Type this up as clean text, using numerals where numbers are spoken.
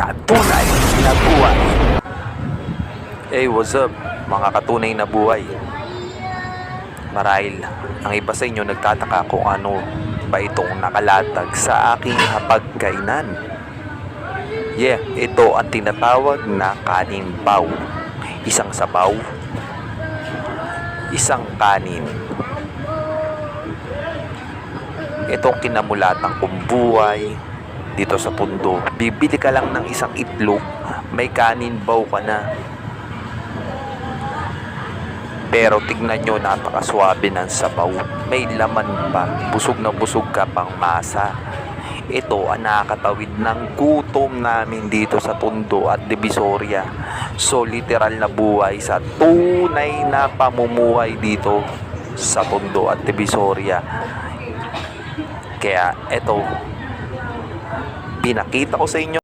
Katunay na buhay. Hey, what's up mga katunay na buhay? Marahil ang iba sa inyo nagtataka kung ano ba itong nakalatag sa aking hapagkainan. Yeah, ito ang tinatawag na kanin baw. Isang sabaw, isang kanin. Itong kinamulatan kong buhay dito sa pundo. Bibili ka lang ng isang itlog, may kanin baw ka na. Pero tignan nyo, napakaswabe ng sabaw. May laman pa, busog na busog ka pang masa. Ito ang nakakatawid ng gutom namin dito sa Tondo at Divisoria. So literal na buhay sa tunay na pamumuhay dito sa Tondo at Divisoria. Kaya ito, pinakita ko sa inyo